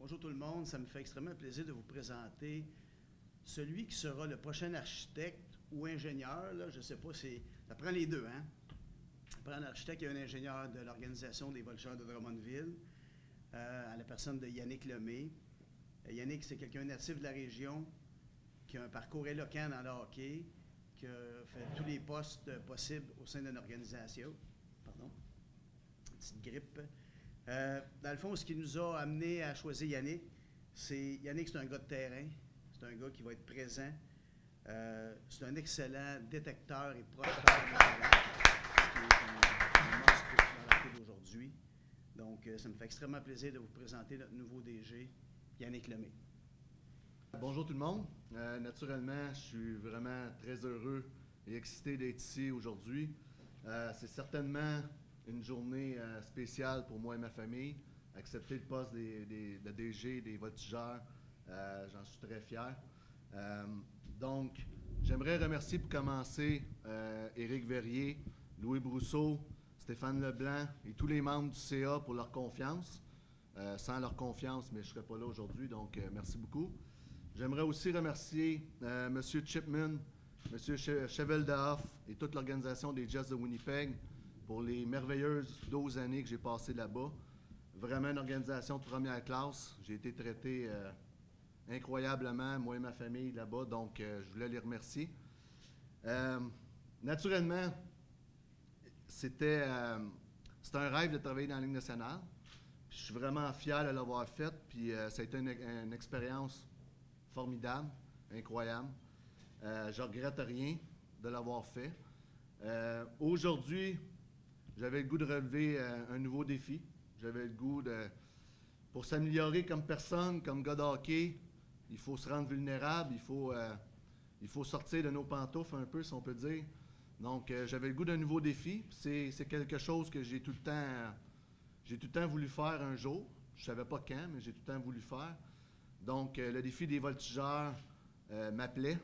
Bonjour tout le monde, ça me fait extrêmement plaisir de vous présenter celui qui sera le prochain architecte ou ingénieur, là, je ne sais pas, ça prend les deux, hein? Ça prend un architecte et un ingénieur de l'Organisation des voltigeurs de Drummondville, à la personne de Yannick Lemay. Yannick, c'est quelqu'un natif de la région, qui a un parcours éloquent dans le hockey, qui a fait tous les postes possibles au sein d'une organisation. Pardon, une petite grippe. Dans le fond, ce qui nous a amené à choisir Yannick, Yannick, c'est un gars de terrain, c'est un gars qui va être présent, c'est un excellent détecteur et prospecteur de talent, ce qui est un must dans la cour d'aujourd'hui. Donc, ça me fait extrêmement plaisir de vous présenter notre nouveau DG, Yannick Lemay. Bonjour tout le monde. Naturellement, je suis vraiment très heureux et excité d'être ici aujourd'hui. C'est certainement une journée spéciale pour moi et ma famille. Accepter le poste de DG des voltigeurs, j'en suis très fier. Donc, j'aimerais remercier pour commencer Éric Verrier, Louis Brousseau, Stéphane Leblanc et tous les membres du CA pour leur confiance. Sans leur confiance, mais je ne serais pas là aujourd'hui, donc merci beaucoup. J'aimerais aussi remercier M. Chipman, M. Cheveldahoff et toute l'organisation des Jets de Winnipeg pour les merveilleuses 12 années que j'ai passées là-bas. Vraiment une organisation de première classe. J'ai été traité incroyablement, moi et ma famille là-bas, donc je voulais les remercier. Naturellement, c'était un rêve de travailler dans la Ligue nationale. Puis je suis vraiment fier de l'avoir fait, puis ça a été une expérience formidable, incroyable. Je ne regrette rien de l'avoir fait. Aujourd'hui, j'avais le goût de relever un nouveau défi. J'avais le goût pour s'améliorer comme personne, comme gars de hockey, il faut se rendre vulnérable, il faut sortir de nos pantoufles un peu, si on peut dire. Donc, j'avais le goût d'un nouveau défi. C'est quelque chose que j'ai tout le temps voulu faire un jour. Je ne savais pas quand, mais j'ai tout le temps voulu faire. Donc, le défi des voltigeurs m'appelait.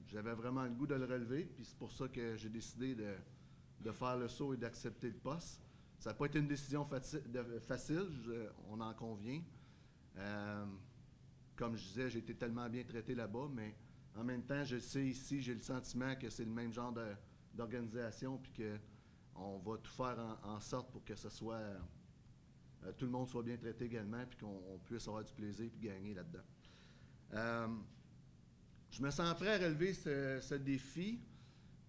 J'avais vraiment le goût de le relever, puis c'est pour ça que j'ai décidé de faire le saut et d'accepter le poste. Ça n'a pas été une décision facile, on en convient. Comme je disais, j'ai été tellement bien traité là-bas, mais en même temps, je sais ici, j'ai le sentiment que c'est le même genre d'organisation, puis qu'on va tout faire en sorte pour que ce soit tout le monde soit bien traité également, puis qu'on puisse avoir du plaisir et gagner là-dedans. Je me sens prêt à relever ce défi.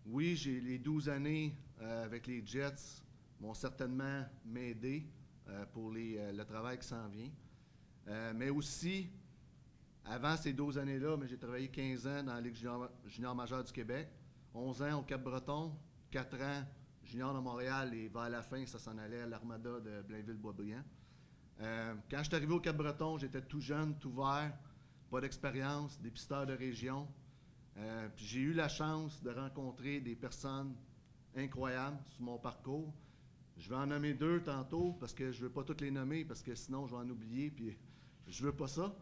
Oui, j'ai les 12 années avec les Jets vont certainement m'aider pour le travail qui s'en vient. Mais aussi, avant ces 12 années-là, j'ai travaillé 15 ans dans la Ligue junior majeure du Québec, 11 ans au Cap-Breton, 4 ans junior de Montréal et vers la fin, ça s'en allait à l'Armada de Blainville-Boisbriand. Quand je suis arrivé au Cap-Breton, j'étais tout jeune, tout vert, pas d'expérience, dépisteur de région. Puis j'ai eu la chance de rencontrer des personnes incroyables sur mon parcours. Je vais en nommer 2 tantôt parce que je ne veux pas toutes les nommer parce que sinon je vais en oublier puis je ne veux pas ça.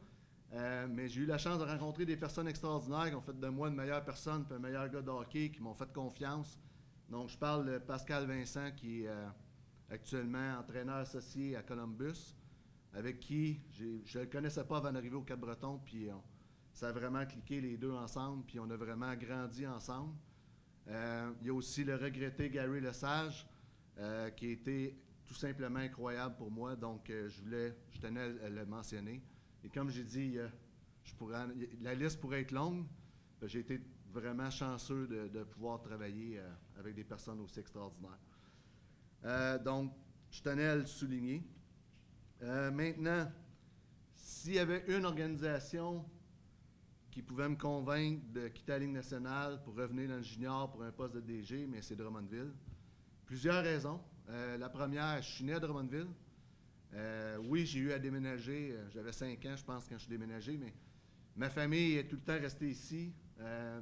Mais j'ai eu la chance de rencontrer des personnes extraordinaires qui ont fait de moi une meilleure personne et un meilleur gars de hockey, qui m'ont fait confiance. Donc je parle de Pascal Vincent qui est actuellement entraîneur associé à Columbus, avec qui je ne le connaissais pas avant d'arriver au Cap-Breton, puis ça a vraiment cliqué les deux ensemble, puis on a vraiment grandi ensemble. Il y a aussi le regretté Gary Lesage, qui a été tout simplement incroyable pour moi, donc je tenais à le mentionner. Et comme j'ai dit, la liste pourrait être longue. J'ai été vraiment chanceux de pouvoir travailler avec des personnes aussi extraordinaires. Donc, je tenais à le souligner. Maintenant, s'il y avait une organisation qui pouvait me convaincre de quitter la Ligue nationale pour revenir dans le junior pour un poste de DG, mais c'est Drummondville. Plusieurs raisons. La première, je suis né à Drummondville. Oui, j'ai eu à déménager. J'avais 5 ans, je pense, quand je suis déménagé, mais ma famille est tout le temps restée ici.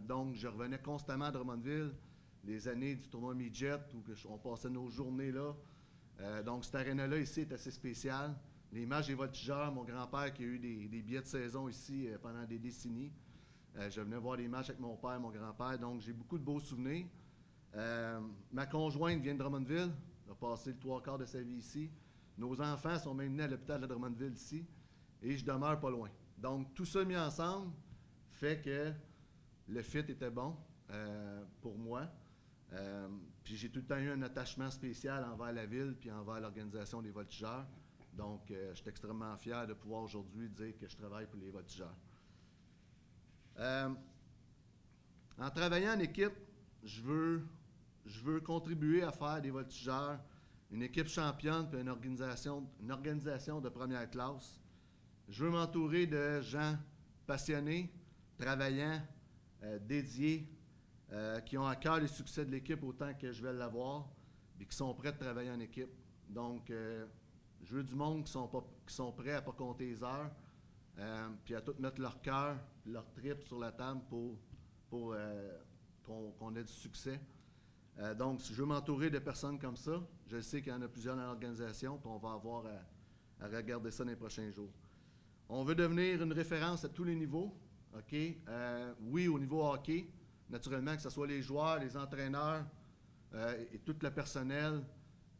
Donc, je revenais constamment à Drummondville. Les années du tournoi midget où on passait nos journées là. Donc, cette aréna-là ici est assez spéciale. Les matchs des voltigeurs, mon grand-père qui a eu des billets de saison ici pendant des décennies. Je venais voir les matchs avec mon père, mon grand-père. Donc, j'ai beaucoup de beaux souvenirs. Ma conjointe vient de Drummondville. Elle a passé le 3/4 de sa vie ici. Nos enfants sont même nés à l'hôpital de Drummondville ici. et je demeure pas loin. Donc, tout ça mis ensemble fait que le fit était bon pour moi. Puis j'ai tout le temps eu un attachement spécial envers la ville puis envers l'organisation des voltigeurs. Donc, je suis extrêmement fier de pouvoir aujourd'hui dire que je travaille pour les voltigeurs. En travaillant en équipe, je veux contribuer à faire des voltigeurs une équipe championne puis une organisation de première classe. Je veux m'entourer de gens passionnés, travaillants, dédiés, qui ont à cœur le succès de l'équipe autant que je vais l'avoir, et qui sont prêts de travailler en équipe. Donc, je veux du monde qui sont prêts à ne pas compter les heures, puis à tout mettre leur cœur, leur trip sur la table pour qu'on ait du succès. Donc, si je veux m'entourer de personnes comme ça, je sais qu'il y en a plusieurs dans l'organisation, puis on va avoir à regarder ça dans les prochains jours. On veut devenir une référence à tous les niveaux. OK? Oui, au niveau hockey, naturellement, que ce soit les joueurs, les entraîneurs et tout le personnel.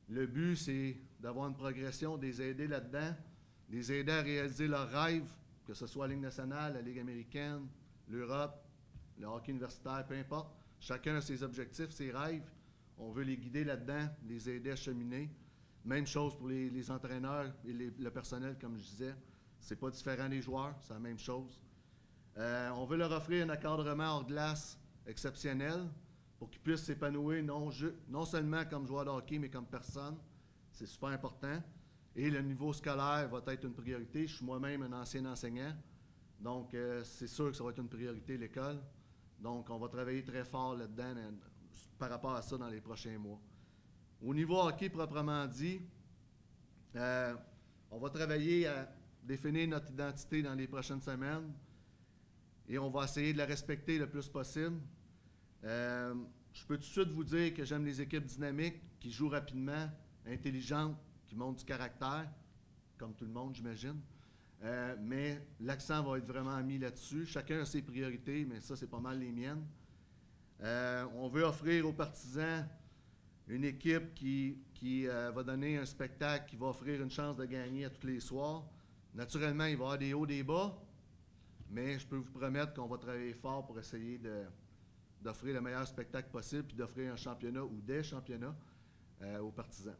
Le but, c'est d'avoir une progression, de les aider là-dedans, de les aider à réaliser leurs rêves, que ce soit la Ligue nationale, la Ligue américaine, l'Europe, le hockey universitaire, peu importe. Chacun a ses objectifs, ses rêves. On veut les guider là-dedans, les aider à cheminer. Même chose pour les entraîneurs et le personnel, comme je disais. C'est pas différent des joueurs, c'est la même chose. On veut leur offrir un encadrement hors glace exceptionnel pour qu'ils puissent s'épanouir non seulement comme joueur de hockey, mais comme personne. C'est super important. Et le niveau scolaire va être une priorité. Je suis moi-même un ancien enseignant. Donc, c'est sûr que ça va être une priorité, l'école. Donc, on va travailler très fort là-dedans par rapport à ça dans les prochains mois. Au niveau hockey proprement dit, on va travailler à définir notre identité dans les prochaines semaines et on va essayer de la respecter le plus possible. Je peux tout de suite vous dire que j'aime les équipes dynamiques, qui jouent rapidement, intelligentes, qui montrent du caractère, comme tout le monde, j'imagine. Mais l'accent va être vraiment mis là-dessus. Chacun a ses priorités, mais ça, c'est pas mal les miennes. On veut offrir aux partisans une équipe qui va donner un spectacle, qui va offrir une chance de gagner à tous les soirs. Naturellement, il va y avoir des hauts, des bas, mais je peux vous promettre qu'on va travailler fort pour essayer d'offrir le meilleur spectacle possible et d'offrir un championnat ou des championnats aux partisans.